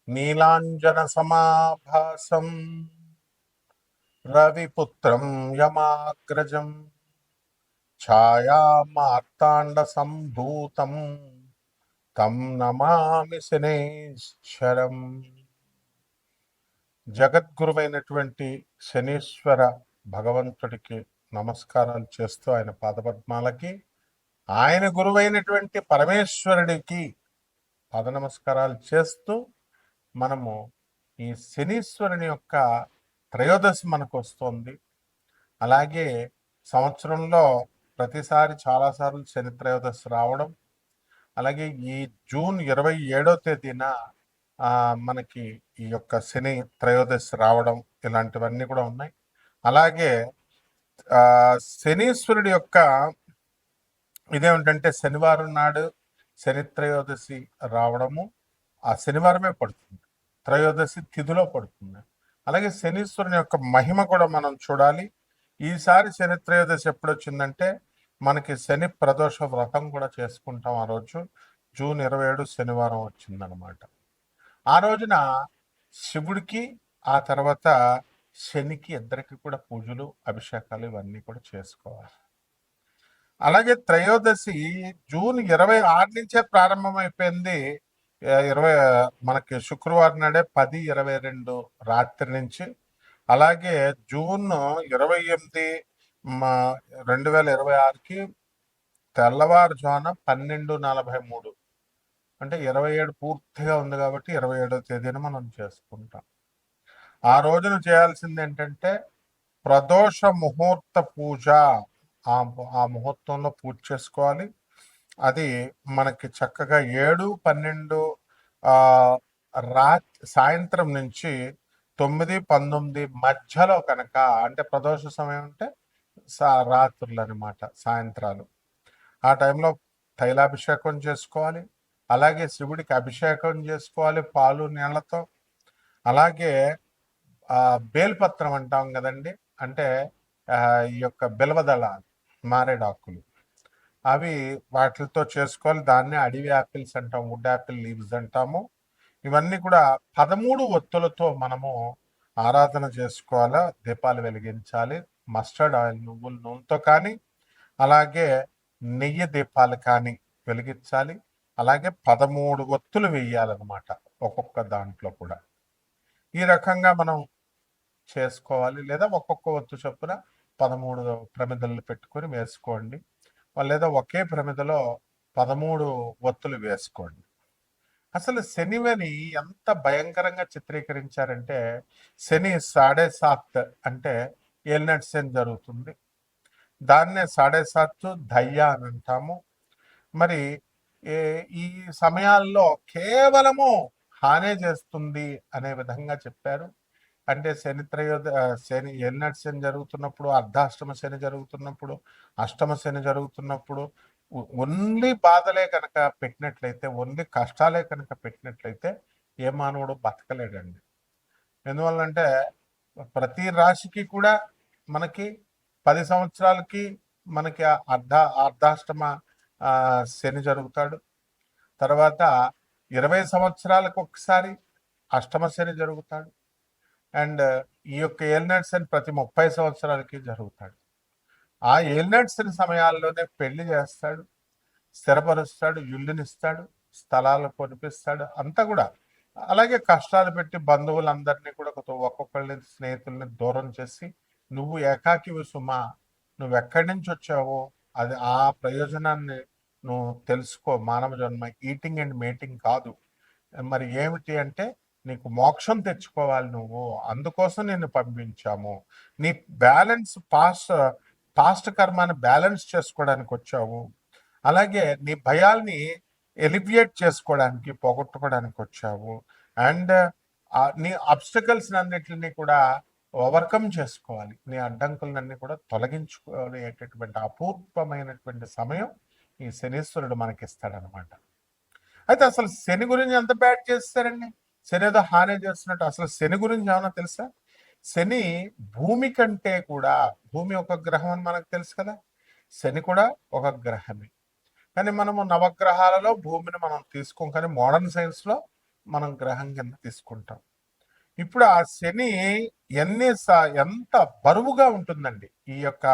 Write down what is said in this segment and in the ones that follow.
నీలాంజనసమాభాసం రవిపుత్రం యమాగ్రజం ఛాయామార్తాండసంభూతం తం నమామి శనేశ్వరం. జగద్గురువైనటువంటి శనీశ్వర భగవంతుడికి నమస్కారాలు చేస్తూ, ఆయన పాదపద్మాలకి, ఆయన గురువైనటువంటి పరమేశ్వరుడికి పాద నమస్కారాలు చేస్తూ మనము ఈ శనీశ్వరుని యొక్క త్రయోదశి మనకు వస్తుంది. అలాగే సంవత్సరంలో ప్రతిసారి చాలాసార్లు శని త్రయోదశి రావడం, అలాగే ఈ జూన్ 27వ తేదీన మనకి ఈ యొక్క శని త్రయోదశి రావడం, ఇలాంటివన్నీ కూడా ఉన్నాయి. అలాగే శనీశ్వరుడి యొక్క ఇదేమిటంటే శనివారం నాడు శని త్రయోదశి రావడము ఆ శనివారమే పడుతుంది, త్రయోదశి తిథిలో పడుతుంది. అలాగే శనీశ్వరుని యొక్క మహిమ కూడా మనం చూడాలి. ఈసారి శని త్రయోదశి ఎప్పుడు వచ్చిందంటే మనకి శని ప్రదోష వ్రతం కూడా చేసుకుంటాం. ఆ రోజు జూన్ 27 శనివారం వచ్చిందనమాట. ఆ రోజున శివుడికి ఆ తర్వాత శనికి ఇద్దరికి కూడా పూజలు, అభిషేకాలు ఇవన్నీ కూడా చేసుకోవాలి. అలాగే త్రయోదశి జూన్ 26 నుంచే ప్రారంభమైపోయింది. మనకి శుక్రవారం నాడే 10:22 రాత్రి నుంచి. అలాగే జూన్ 28 2026కి తెల్లవారుజామున 12:43, అంటే 27 పూర్తిగా ఉంది కాబట్టి 27వ తేదీన మనం చేసుకుంటాం. ఆ రోజున చేయాల్సింది ఏంటంటే ప్రదోష ముహూర్త పూజ. ఆ ముహూర్తంలో పూజ చేసుకోవాలి. అది మనకి చక్కగా 7-12 సాయంత్రం నుంచి 9-19 మధ్యలో కనుక, అంటే ప్రదోష సమయం అంటే రాత్రులు అనమాట, సాయంత్రాలు. ఆ టైంలో తైలాభిషేకం చేసుకోవాలి. అలాగే శివుడికి అభిషేకం చేసుకోవాలి పాలు నీళ్లతో. అలాగే బేల్పత్రం అంటాం కదండి, అంటే ఈ యొక్క బిల్వదళాలు, మారేడాకులు, అవి వాటితో చేసుకోవాలి. దాన్ని అడవి యాపిల్స్ అంటాం, వుడ్ యాపిల్ లీవ్స్ అంటాము. ఇవన్నీ కూడా 13 ఒత్తులతో మనము ఆరాధన చేసుకోవాలా, దీపాలు వెలిగించాలి. మస్టర్డ్ ఆయిల్, నువ్వుల నూనెతో కానీ, అలాగే నెయ్యి దీపాలు కానీ వెలిగించాలి. అలాగే 13 ఒత్తులు వేయాలన్నమాట ఒక్కొక్క దాంట్లో కూడా. ఈ రకంగా మనం చేసుకోవాలి. లేదా ఒక్కొక్క ఒత్తు చొప్పున 13 ప్రమిదలు పెట్టుకొని వేసుకోండి, లేదా ఒకే ప్రమిదలో 13 ఒత్తులు వేసుకోండి. అసలు శనివని ఎంత భయంకరంగా చిత్రీకరించారంటే, శని 7.5 అంటే ఏలినాటి శని జరుగుతుంది. దాన్నే 7.5 దయ్యా అని అంటాము. మరి ఈ సమయాల్లో కేవలము హానే చేస్తుంది అనే విధంగా చెప్పారు. అంటే శని ఏలినాటి శని జరుగుతున్నప్పుడు, అర్ధాష్టమ శని జరుగుతున్నప్పుడు, అష్టమ శని జరుగుతున్నప్పుడు ఓన్లీ బాధలే కనుక పెట్టినట్లయితే, ఓన్లీ కష్టాలే కనుక పెట్టినట్లయితే ఏ మానవుడు బతకలేడండి. ఎందువల్లంటే ప్రతి రాశికి కూడా మనకి 10 సంవత్సరాలకి మనకి అర్ధాష్టమ శని జరుగుతాడు. తర్వాత 20 సంవత్సరాలకు ఒకసారి అష్టమ శని జరుగుతాడు. అండ్ ఈ యొక్క ఏలినాటి శని ప్రతి 30 సంవత్సరాలకి జరుగుతాడు. ఆ ఏలినాటి శని సమయాల్లోనే పెళ్లి చేస్తాడు, స్థిరపరుస్తాడు, ఇల్లునిస్తాడు, స్థలాలు కొనిపిస్తాడు, అంతా కూడా. అలాగే కష్టాలు పెట్టి బంధువులందరినీ కూడా ఒక్కొక్కళ్ళని, స్నేహితుల్ని దూరం చేసి, నువ్వు ఏకాకివి సుమా, నువ్వెక్కడి నుంచి వచ్చావో అది ఆ ప్రయోజనాన్ని నువ్వు తెలుసుకో. మానవ జన్మ ఈటింగ్ అండ్ మేటింగ్ కాదు. మరి ఏమిటి అంటే నీకు మోక్షం తెచ్చుకోవాలి నువ్వు, అందుకోసం నిన్ను పంపించాము. నీ బ్యాలెన్స్ పాస్ట్ కర్మాన్ని బ్యాలెన్స్ చేసుకోవడానికి వచ్చావు. అలాగే నీ భయాల్ని ఎలివియేట్ చేసుకోవడానికి, పోగొట్టుకోవడానికి వచ్చావు. అండ్ నీ అబ్స్టకల్స్ అన్నిటిని కూడా ఓవర్కమ్ చేసుకోవాలి. నీ అడ్డంకులన్నీ కూడా తొలగించుకునేటటువంటి అపూర్వమైనటువంటి సమయం ఈ శనీశ్వరుడు మనకిస్తాడనమాట. అయితే అసలు శని గురించి ఎంత బ్యాడ్ చేస్తారండి? శని ఏదో హాని చేస్తున్నట్టు. అసలు శని గురించి ఏమన్నా తెలుసా? శని భూమి కంటే కూడా, భూమి ఒక గ్రహం అని మనకు తెలుసు కదా, శని కూడా ఒక గ్రహమే. కానీ మనము నవగ్రహాలలో భూమిని మనం తీసుకోం. కానీ మోడర్న్ సైన్స్లో మనం గ్రహం కింద తీసుకుంటాం. ఇప్పుడు ఆ శని ఎంత బరువుగా ఉంటుందండి ఈ యొక్క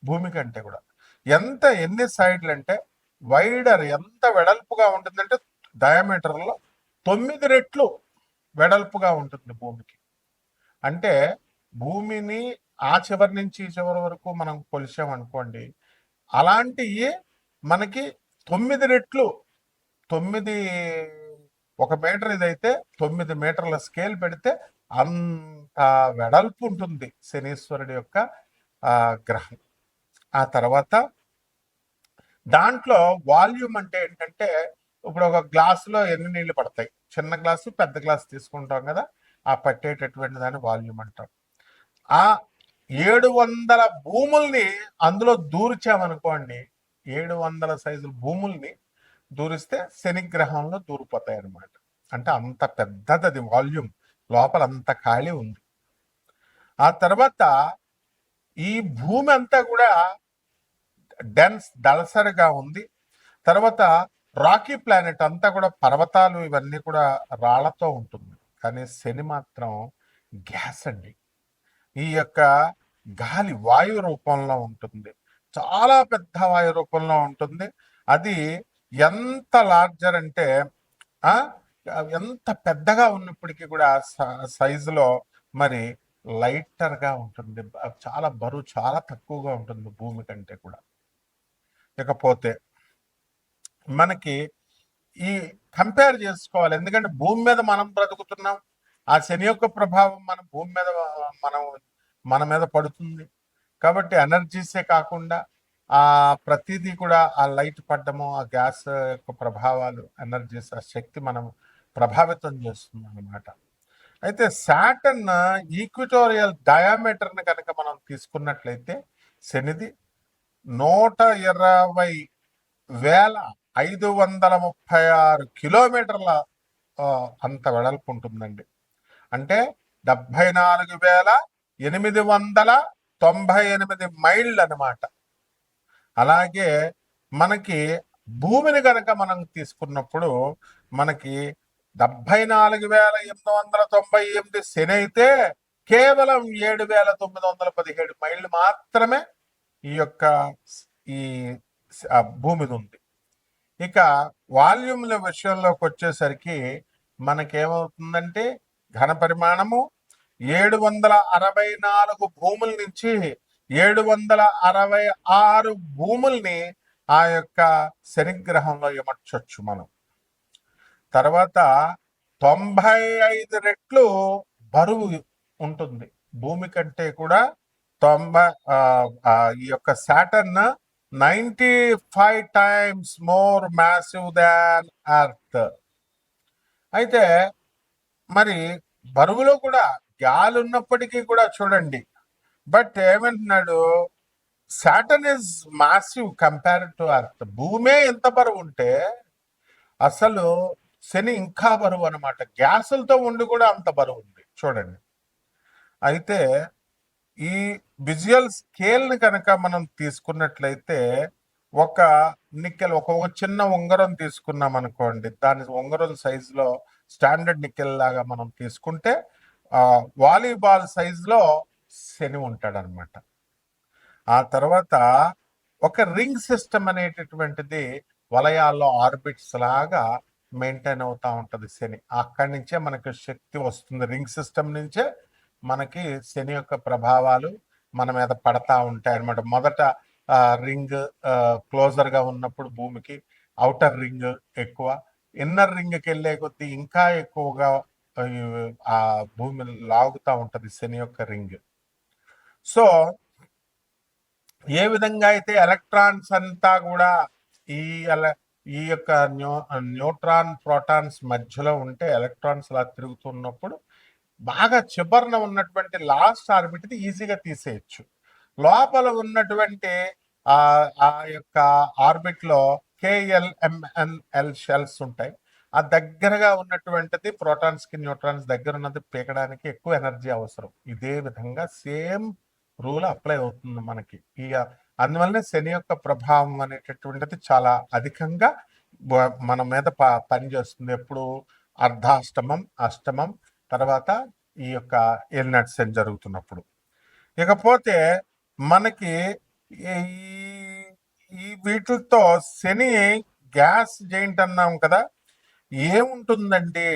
భూమి కంటే కూడా. ఎన్ని సైడ్లు అంటే వైడర్ ఎంత వెడల్పుగా ఉంటుందంటే డయామీటర్లో 9 రెట్లు వెడల్పుగా ఉంటుంది భూమికి. అంటే భూమిని ఆ చివరి నుంచి ఈ చివరి వరకు మనం కొలిచామనుకోండి, అలాంటివి మనకి 9 రెట్లు 9 1 మీటర్ ఇదైతే 9 మీటర్ల స్కేల్ పెడితే అంత వెడల్పు ఉంటుంది శనీశ్వరుడి యొక్క గ్రహం. ఆ తర్వాత దాంట్లో వాల్యూమ్ అంటే ఏంటంటే, ఇప్పుడు ఒక గ్లాసులో ఎన్ని నీళ్లు పడతాయి, చిన్న గ్లాసు పెద్ద గ్లాసు తీసుకుంటాం కదా, ఆ పట్టేటటువంటి దాన్ని వాల్యూమ్ అంటాం. ఆ 700 భూముల్ని అందులో దూర్చామనుకోండి, 700 సైజుల భూముల్ని దూరిస్తే శనిగ్రహంలో దూరిపోతాయి అన్నమాట. అంటే అంత పెద్దది అది వాల్యూమ్, లోపల అంత ఖాళీ ఉంది. ఆ తర్వాత ఈ భూమి అంతా కూడా దళసరిగా ఉంది. తర్వాత రాకీ ప్లానెట్ అంతా కూడా పర్వతాలు ఇవన్నీ కూడా రాళ్లతో ఉంటుంది. కానీ శని మాత్రం గ్యాస్ అండి. ఈ యొక్క గాలి వాయు రూపంలో ఉంటుంది, చాలా పెద్ద వాయు రూపంలో ఉంటుంది. అది ఎంత లార్జర్ అంటే ఎంత పెద్దగా ఉన్నప్పటికీ కూడా సైజులో మరి లైటర్గా ఉంటుంది. చాలా బరువు చాలా తక్కువగా ఉంటుంది భూమి కంటే కూడా. ఇకపోతే మనకి ఈ కంపేర్ చేసుకోవాలి, ఎందుకంటే భూమి మీద మనం బ్రతుకుతున్నాం, ఆ శని యొక్క ప్రభావం మన భూమి మీద మన మీద పడుతుంది. కాబట్టి ఎనర్జీసే కాకుండా ఆ ప్రతిదీ కూడా ఆ లైట్ పడ్డము, ఆ గ్యాస్ యొక్క ప్రభావాలు, ఎనర్జీస్, ఆ శక్తి మనం ప్రభావితం చేస్తుంది అన్నమాట. అయితే సాటర్న్ ఈక్విటోరియల్ డయామీటర్ని కనుక మనం తీసుకున్నట్లయితే శనిది 120,536 కిలోమీటర్ల అంత వెడల్పు ఉంటుందండి. అంటే 74,898 మైళ్ళు అనమాట. అలాగే మనకి భూమిని కనుక మనం తీసుకున్నప్పుడు మనకి 74,898 శని అయితే కేవలం 7,917 మైళ్ళు మాత్రమే ఈ యొక్క ఈ భూమిది ఉంది. ఇక వాల్యూమ్ల విషయంలోకి వచ్చేసరికి మనకేమవుతుందంటే ఘన పరిమాణము 764 భూముల నుంచి 766 భూముల్ని ఆ యొక్క శనిగ్రహంలో ఇమర్చొచ్చు మనం. తర్వాత 95 రెట్లు బరువు ఉంటుంది భూమి కంటే కూడా. ఈ యొక్క సాటర్న్ 95 times మోర్ మ్యాసివ్ దాన్ ఎర్త్. అయితే మరి బరువులో కూడా గాలి ఉన్నప్పటికీ కూడా చూడండి, బట్ ఏమంటున్నాడు, Saturn is massive compared to earth. భూమే ఎంత బరువు ఉంటే అసలు శని ఇంకా బరువు అనమాట. గ్యాసులతో ఉండి కూడా అంత బరువు ఉంది చూడండి. అయితే ఈ విజువల్ స్కేల్ని కనుక మనం తీసుకున్నట్లయితే ఒక నికెల్, ఒక చిన్న ఉంగరం తీసుకున్నాం అనుకోండి, దాని ఉంగరం సైజులో స్టాండర్డ్ నికెల్ లాగా మనం తీసుకుంటే వాలీబాల్ సైజులో శని ఉంటాడు అనమాట. ఆ తర్వాత ఒక రింగ్ సిస్టమ్ అనేటటువంటిది వలయాల్లో ఆర్బిట్స్ లాగా మెయింటైన్ అవుతా ఉంటుంది శని. అక్కడి నుంచే మనకి శక్తి వస్తుంది, రింగ్ సిస్టమ్ నుంచే మనకి శని యొక్క ప్రభావాలు మన మీద పడతా ఉంటాయి అనమాట. మొదట రింగ్ క్లోజర్ గా ఉన్నప్పుడు భూమికి అవుటర్ రింగ్ ఎక్కువ, ఇన్నర్ రింగ్కి వెళ్ళే కొద్దీ ఇంకా ఎక్కువగా ఆ భూమి లాగుతూ ఉంటది శని యొక్క రింగ్. సో ఏ విధంగా అయితే ఎలక్ట్రాన్స్ అంతా కూడా ఈ యొక్క న్యూట్రాన్ ప్రోటాన్స్ మధ్యలో ఉంటే ఎలక్ట్రాన్స్ అలా తిరుగుతున్నప్పుడు బాగా చివరన ఉన్నటువంటి లాస్ట్ ఆర్బిట్ ఈజీగా తీసేయచ్చు. లోపల ఉన్నటువంటి ఆ యొక్క ఆర్బిట్ లో KLMNL షెల్స్ ఉంటాయి. ఆ దగ్గరగా ఉన్నటువంటిది ప్రోటాన్స్ కి న్యూట్రాన్స్ దగ్గర ఉన్నది పీకడానికి ఎక్కువ ఎనర్జీ అవసరం. ఇదే విధంగా సేమ్ రూల్ అప్లై అవుతుంది మనకి. అందువల్లనే శని యొక్క ప్రభావం అనేటటువంటిది చాలా అధికంగా మన మీద పనిచేస్తుంది. ఎప్పుడు అర్ధాష్టమం, అష్టమం, తర్వాత ఈ యొక్క ఏలినాటి శని జరుగుతున్నప్పుడు. ఇకపోతే మనకి ఈ ఈ వీటితో శని గ్యాస్ జెయింట్ అన్నాం కదా, ఏముంటుందండి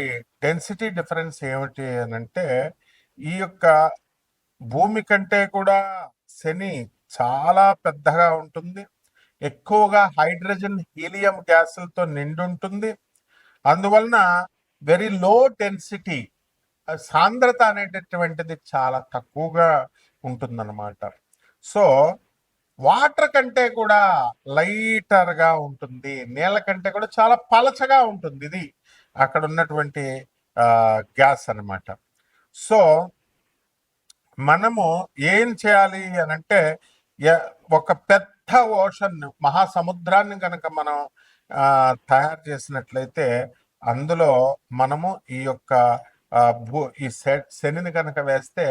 డెన్సిటీ డిఫరెన్స్ ఏమిటి అని అంటే, ఈ యొక్క భూమి కంటే కూడా శని చాలా పెద్దగా ఉంటుంది, ఎక్కువగా హైడ్రోజన్ హీలియం గ్యాసులతో నిండి ఉంటుంది. అందువలన వెరీ లో డెన్సిటీ, సాంద్రత అనేటటువంటిది చాలా తక్కువగా ఉంటుందన్నమాట. సో వాటర్ కంటే కూడా లైటర్గా ఉంటుంది, నీళ్ళ కంటే కూడా చాలా పలచగా ఉంటుంది. ఇది అక్కడ ఉన్నటువంటి గ్యాస్ అన్నమాట. సో మనము ఏం చేయాలి అని అంటే, ఒక పెద్ద ఓషన్ మహాసముద్రాన్ని కనుక మనం తయారు చేసినట్లయితే అందులో మనము ఈ యొక్క ఈ శనిని కనుక వేస్తే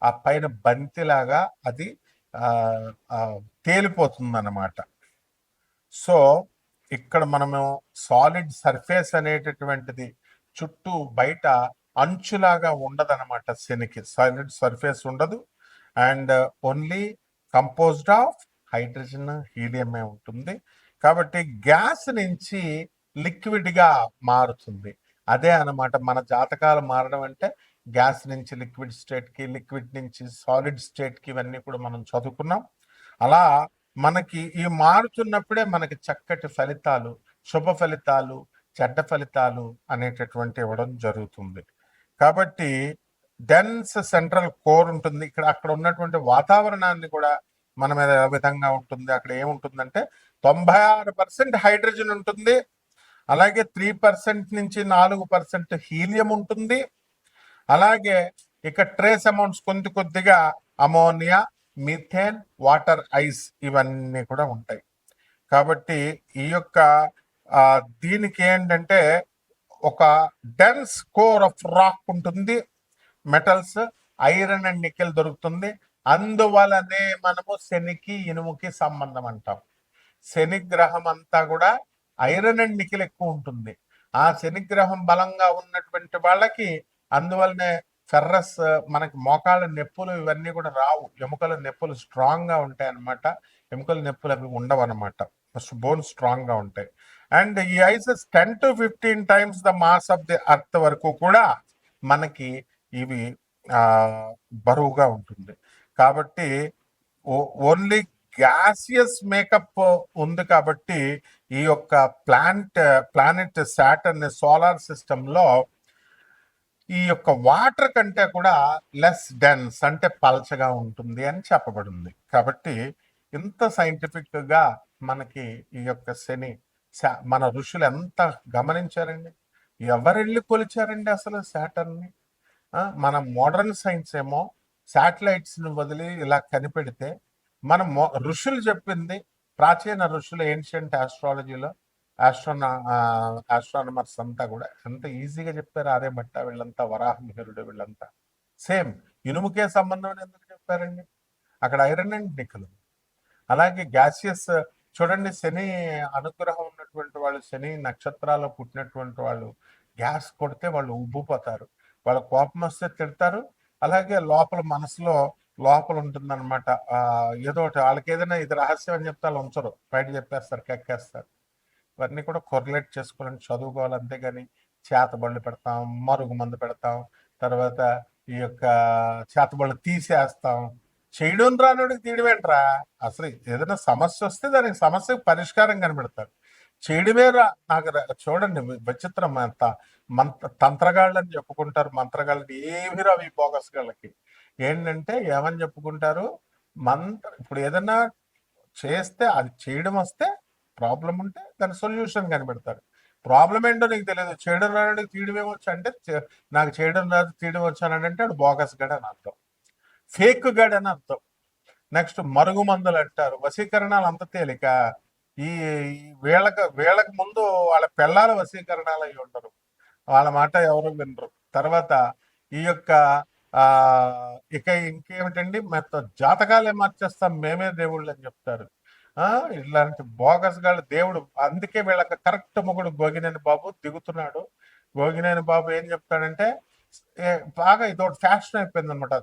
ఆ పైన బంతిలాగా అది తేలిపోతుంది అన్నమాట. సో ఇక్కడ మనము సాలిడ్ సర్ఫేస్ అనేటటువంటిది చుట్టూ బయట అంచులాగా ఉండదన్నమాట. శనికి సాలిడ్ సర్ఫేస్ ఉండదు, and only composed of hydrogen హీలియమే ఉంటుంది. కాబట్టి గ్యాస్ నుంచి లిక్విడ్గా మారుతుంది. అదే అన్నమాట మన జాతకాలు మారడం అంటే, గ్యాస్ నుంచి లిక్విడ్ స్టేట్కి, లిక్విడ్ నుంచి సాలిడ్ స్టేట్కి, ఇవన్నీ కూడా మనం చదువుకున్నాం. అలా మనకి ఈ మారుతున్నప్పుడే మనకి చక్కటి ఫలితాలు, శుభ ఫలితాలు, చెడ్డ ఫలితాలు అనేటటువంటి ఇవ్వడం జరుగుతుంది. కాబట్టి డెన్స్ సెంట్రల్ కోర్ ఉంటుంది. ఇక్కడ అక్కడ ఉన్నటువంటి వాతావరణాన్ని కూడా మన మీద ఏ విధంగా ఉంటుంది, అక్కడ ఏముంటుందంటే 96% హైడ్రోజన్ ఉంటుంది, అలాగే 3% నుంచి 4% హీలియం ఉంటుంది, అలాగే ఇక ట్రేస్ అమౌంట్స్ కొద్దిగా అమోనియా, మిథేన్, వాటర్ ఐస్ ఇవన్నీ కూడా ఉంటాయి. కాబట్టి ఈ యొక్క దీనికి ఏంటంటే ఒక డెన్స్ కోర్ ఆఫ్ రాక్ ఉంటుంది, మెటల్స్, ఐరన్ అండ్ నికెల్ దొరుకుతుంది. అందువలనే మనము శనికి ఇనుముకి సంబంధం అంటాం. శని గ్రహం అంతా కూడా ఐరన్ అండ్ నికెల్ ఎక్కువ ఉంటుంది. ఆ శని గ్రహం బలంగా ఉన్నటువంటి వాళ్ళకి అందువల్లనే ఫెర్రస్, మనకి మోకాళ్ళ నొప్పులు ఇవన్నీ కూడా రావు. ఎముకల నొప్పులు స్ట్రాంగ్ గా ఉంటాయి అన్నమాట. ఎముకల నొప్పులు అవి ఉండవు అనమాట, బోన్స్ స్ట్రాంగ్ గా ఉంటాయి. అండ్ ఈ ఐసెస్ 10 to 15 times the mass of the earth వరకు కూడా మనకి ఇవి బరువుగా ఉంటుంది. కాబట్టి ఓన్లీ గ్యాసియస్ మేకప్ ఉంది. కాబట్టి ఈ యొక్క ప్లానెట్ సాటర్న్ సోలార్ సిస్టమ్ లో ఈ యొక్క వాటర్ కంటే కూడా లెస్ డెన్స్, అంటే పల్చగా ఉంటుంది అని చెప్పబడింది. కాబట్టి ఇంత సైంటిఫిక్ గా మనకి ఈ యొక్క శని, మన ఋషులు ఎంత గమనించారండి, ఎవరెళ్ళి కొలిచారండి అసలు సాటర్న్ని. మన మోడర్న్ సైన్స్ ఏమో శాటిలైట్స్ ని వదిలి ఇలా కనిపెడితే, మన ఋషులు చెప్పింది, ప్రాచీన ఋషులు ఏన్షియంట్ ఆస్ట్రాలజీలో ఆస్ట్రానమర్స్ అంతా కూడా ఎంత ఈజీగా చెప్పారు. ఆర్యభట్ట వీళ్ళంతా, వరాహమిహిరుడు వీళ్ళంతా సేమ్ ఇనుముకే సంబంధం ఎందుకు చెప్పారండి. అక్కడ ఐరన్ అండ్ నికెల్. అలాగే గ్యాసియస్ చూడండి, శని అనుగ్రహం ఉన్నటువంటి వాళ్ళు, శని నక్షత్రాల్లో పుట్టినటువంటి వాళ్ళు గ్యాస్ కొడితే వాళ్ళు ఉబ్బిపోతారు, వాళ్ళ కోపం వస్తే తిడతారు. అలాగే లోపల మనసులో లోపల ఉంటుందన్నమాట ఏదో ఒకటి. వాళ్ళకి ఏదైనా ఇది రహస్యం అని చెప్తే వాళ్ళు ఉంచరు, బయట చెప్పేస్తారు, కెక్కేస్తారు. ఇవన్నీ కూడా కొరిలేట్ చేసుకోవాలని చదువుకోవాలి. అంతేగాని చేతబళ్ళు పెడతాం, మరుగు మందు పెడతాం, తర్వాత ఈ యొక్క చేతబళ్ళు తీసేస్తాం. చేయడం రానుడికి తీయడమేంట్రా. అసలు ఏదైనా సమస్య వస్తే దానికి సమస్యకు పరిష్కారం కనిపెడతారు. చేయడమే నాకు చూడండి విచిత్రం. తంత్రగాళ్ళని చెప్పుకుంటారు, మంత్రగాళ్ళని ఏమి రావు ఈ బోగస్ గాళ్ళకి. ఏంటంటే ఏమని చెప్పుకుంటారు, ఇప్పుడు ఏదైనా చేస్తే అది చేయడం వస్తే ప్రాబ్లం ఉంటే దాని సొల్యూషన్ కనిపెడతారు. ప్రాబ్లం ఏంటో నీకు తెలియదు, చేయడం రాడు తీయడం ఏమొచ్చు అంటే, నాకు చేయడం రాదు తీయడం వచ్చానంటే వాడు బోగస్ గడ్ అని అర్థం, ఫేక్ గడ్ అని అర్థం. నెక్స్ట్ మరుగు మందులు అంటారు. వశీకరణాలు అంత తేలిక. ఈ వీళ్ళకి ముందు వాళ్ళ పిల్లల వశీకరణాలు అయి ఉండరు, వాళ్ళ మాట ఎవరు వినరు. తర్వాత ఈ యొక్క ఇక ఇంకేమిటండి, జాతకాలే మార్చేస్తాం మేమే దేవుళ్ళు అని చెప్తారు. ఇలాంటి బోగస్ గాళ్ళు దేవుడు. అందుకే వీళ్ళకి కరెక్ట్ మొగుడు గోగినేని బాబు దిగుతున్నాడు. గోగినేని బాబు ఏం చెప్తాడంటే బాగా ఇదొకటి ఫ్యాషన్ అయిపోయింది అనమాట.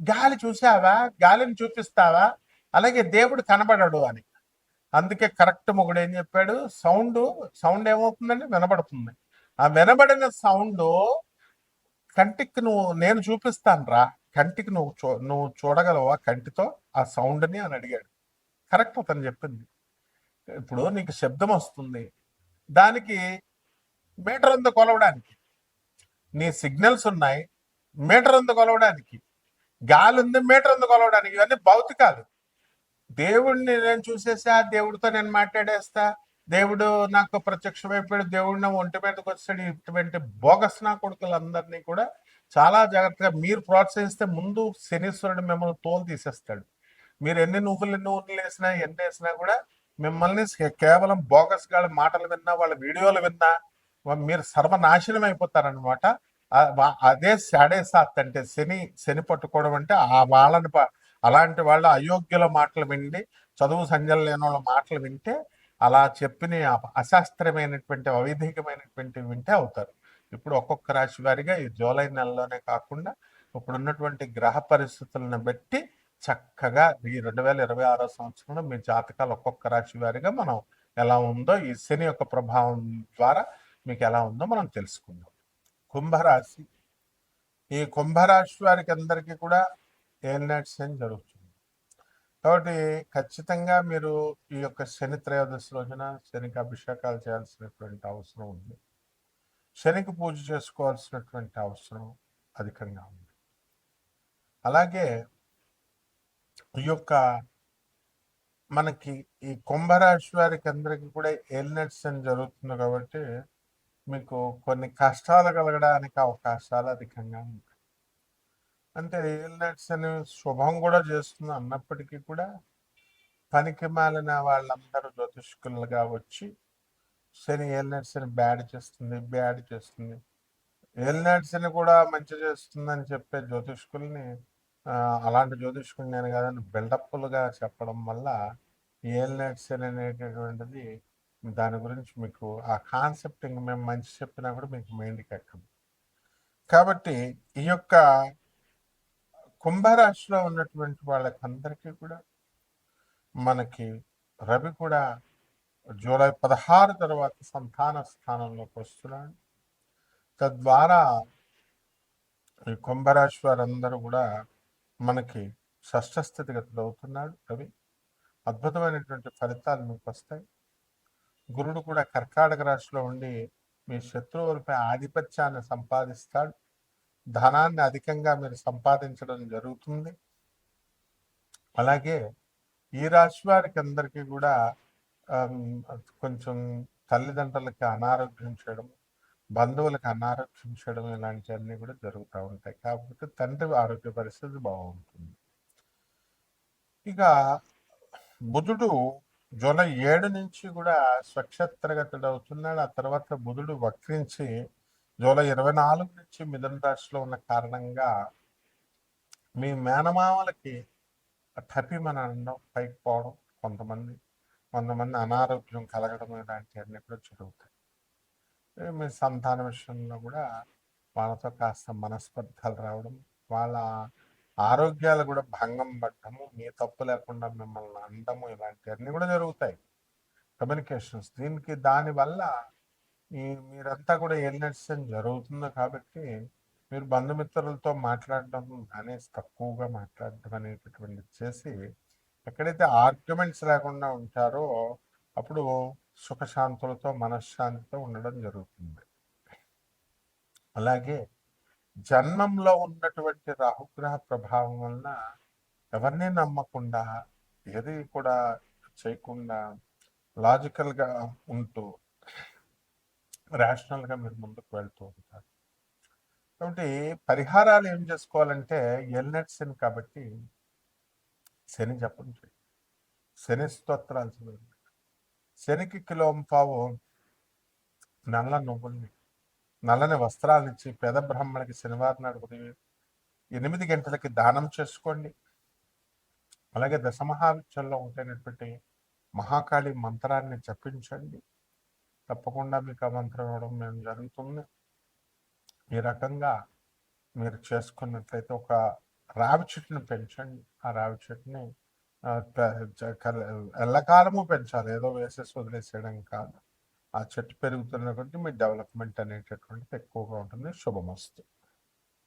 గాలి చూసావా, గాలిని చూపిస్తావా, అలాగే దేవుడు కనబడడు అని. అందుకే కరెక్ట్ మొగుడు ఏం చెప్పాడు, సౌండ్ ఏమవుతుందండి, వినబడుతుంది. ఆ వినబడిన సౌండ్ కంటికి నేను చూపిస్తాను రా, కంటికి నువ్వు చూడగలవా కంటితో ఆ సౌండ్ని అని అడిగాడు. కరెక్ట్ అతను చెప్పింది. ఇప్పుడు నీకు శబ్దం వస్తుంది, దానికి మీటర్ అంత కొలవడానికి నీ సిగ్నల్స్ ఉన్నాయి, మీటర్ అంత కొలవడానికి గాలి ఉంది, మీటర్ అంత కొలవడానికి. ఇవన్నీ భౌతికాలు. దేవుడిని నేను చూసేసా, దేవుడితో నేను మాట్లాడేస్తా, దేవుడు నాకు ప్రత్యక్షమైపోయాడు, దేవుడు నా ఒంటి మీదకి వచ్చాడు, ఇటువంటి బోగస్ నా కొడుకులందరినీ కూడా చాలా జాగ్రత్తగా మీరు ప్రోత్సహిస్తే ముందు శనీశ్వరుడు మిమ్మల్ని తోలు తీసేస్తాడు. మీరు ఎన్ని నువ్వులు వేసినా ఎన్ని వేసినా కూడా మిమ్మల్ని కేవలం బోగస్ గాళ్ళ మాటలు విన్నా, వాళ్ళ వీడియోలు విన్నా మీరు సర్వనాశనం అయిపోతారనమాట. అదే సాడే సాత్ అంటే శని పట్టుకోవడం అంటే ఆ వాళ్ళని అలాంటి వాళ్ళు అయోగ్యుల మాటలు విండి, చదువు సంజలు లేని వాళ్ళ మాటలు వింటే, అలా చెప్పిన అశాస్త్రమైనటువంటి అవైధికమైనటువంటి వింటే అవుతారు. ఇప్పుడు ఒక్కొక్క రాశి వారిగా ఈ జూలై నెలలోనే కాకుండా ఇప్పుడున్నటువంటి గ్రహ పరిస్థితులను బట్టి చక్కగా ఈ 2026 సంవత్సరంలో మీ జాతకాలు ఒక్కొక్క రాశి వారిగా మనం ఎలా ఉందో ఈ శని యొక్క ప్రభావం ద్వారా మీకు ఎలా ఉందో మనం తెలుసుకుందాం. కుంభరాశి. ఈ కుంభరాశి వారికి అందరికీ కూడా ఏలినాటి శని జరుగుతుంది. కాబట్టి ఖచ్చితంగా మీరు ఈ యొక్క శని త్రయోదశి రోజున శనికి అభిషేకాలు చేయాల్సినటువంటి అవసరం ఉంది. శనికి పూజ చేసుకోవాల్సినటువంటి అవసరం అధికంగా ఉంది. అలాగే ఈ యొక్క మనకి ఈ కుంభరాశి వారికి అందరికీ కూడా ఏలినాటి శని జరుగుతుంది కాబట్టి మీకు కొన్ని కష్టాలు కలగడానికి అవకాశాలు అధికంగా ఉంటాయి. అంటే ఏలినాటి శని శుభం కూడా చేస్తుంది అన్నప్పటికీ కూడా పనికి మాలిన వాళ్ళందరూ జ్యోతిష్కులుగా వచ్చి శని ఏలినాటి శని బ్యాడ్ చేస్తుంది, ఏలినాటి శని కూడా మంచి చేస్తుందని చెప్పే జ్యోతిష్కుల్ని అలాంటి జ్యోతిష్కులు నేను కాదని బిల్డప్లుగా చెప్పడం వల్ల ఏలినాటి శని అనేటటువంటిది దాని గురించి మీకు ఆ కాన్సెప్ట్ ఇంక మేము మంచి చెప్పినా కూడా మీకు మైండ్కి ఎక్కదు. కాబట్టి ఈ యొక్క కుంభరాశిలో ఉన్నటువంటి వాళ్ళకందరికీ కూడా మనకి రవి కూడా జూలై 16 తర్వాత సంతాన స్థానంలోకి వస్తున్నాడు. తద్వారా ఈ కుంభరాశి వారందరూ కూడా మనకి షష్ఠ స్థితిగతులు అవుతున్నాడు రవి. అద్భుతమైనటువంటి ఫలితాలు మీకు వస్తాయి. గురుడు కూడా కర్కాటక రాశిలో ఉండి మీ శత్రువులపై ఆధిపత్యాన్ని సంపాదిస్తాడు. ధనాన్ని అధికంగా మీరు సంపాదించడం జరుగుతుంది. అలాగే ఈ రాశి వారికి అందరికీ కూడా కొంచెం తల్లిదండ్రులకి అనారోగ్యం చేయడం, బంధువులకు అనారోగ్యం చేయడం ఇలాంటివన్నీ కూడా జరుగుతూ ఉంటాయి. కాకపోతే తండ్రి ఆరోగ్య పరిస్థితి బాగుంటుంది. ఇక బుధుడు జూలై 7 నుంచి కూడా స్వక్షేత్రగతుడు అవుతున్నాడు. ఆ తర్వాత బుధుడు వక్రించి జూలై 24 నుంచి మిథున రాశిలో ఉన్న కారణంగా మీ మేనమామలకి టపిమని అనడం, పైకి పోవడం, కొంతమంది అనారోగ్యం కలగడం ఇలాంటివన్నీ కూడా జరుగుతాయి. మీ సంతాన విషయంలో కూడా వాళ్ళతో కాస్త మనస్పర్ధలు రావడం, వాళ్ళ ఆరోగ్యాలు కూడా భంగం పడటము, మీ తప్పు లేకుండా మిమ్మల్ని అనడము ఇలాంటివన్నీ కూడా జరుగుతాయి. కమ్యూనికేషన్స్ దానివల్ల మీరంతా కూడా ఏలినాటి శని జరుగుతుంది కాబట్టి మీరు బంధుమిత్రులతో మాట్లాడడం అనేసి తక్కువగా మాట్లాడడం అనేటటువంటి చేసి ఎక్కడైతే ఆర్గ్యుమెంట్స్ లేకుండా ఉంటారో అప్పుడు సుఖశాంతులతో మనశ్శాంతితో ఉండడం జరుగుతుంది. అలాగే జన్మంలో ఉన్నటువంటి రాహుగ్రహ ప్రభావం వలన ఎవరిని నమ్మకుండా, ఏది కూడా చేయకుండా, లాజికల్గా ఉంటూ రేషనల్గా మీరు ముందుకు వెళ్తూ ఉంటారు. కాబట్టి పరిహారాలు ఏం చేసుకోవాలంటే ఏలినాటి శని కాబట్టి శని జపం చేయండి, శని స్తోత్రాలు చదవండి, శనికి కిలోంపావు నల్ల నువ్వుల్ని, నల్లని వస్త్రాలనిచ్చి పేద బ్రాహ్మణికి శనివారం నాడు ఉదయం 8 గంటలకి దానం చేసుకోండి. అలాగే దశమహావిద్యల్లో ఉంటేనటువంటి మహాకాళి మంత్రాన్ని జపించండి. తప్పకుండా మీకు ఆ మంత్రం ఇవ్వడం మేము జరుగుతుంది. ఈ రకంగా మీరు చేసుకున్నట్లయితే ఒక రావి చెట్టుని పెంచండి. ఆ రావి చెట్టుని ఎల్లకాలము పెంచాలి, ఏదో వేసేసి వదిలేసేయడం కాదు. ఆ చెట్టు పెరుగుతున్న కొద్దీ మీ డెవలప్మెంట్ అనేటటువంటిది ఎక్కువగా ఉంటుంది. శుభమస్తు.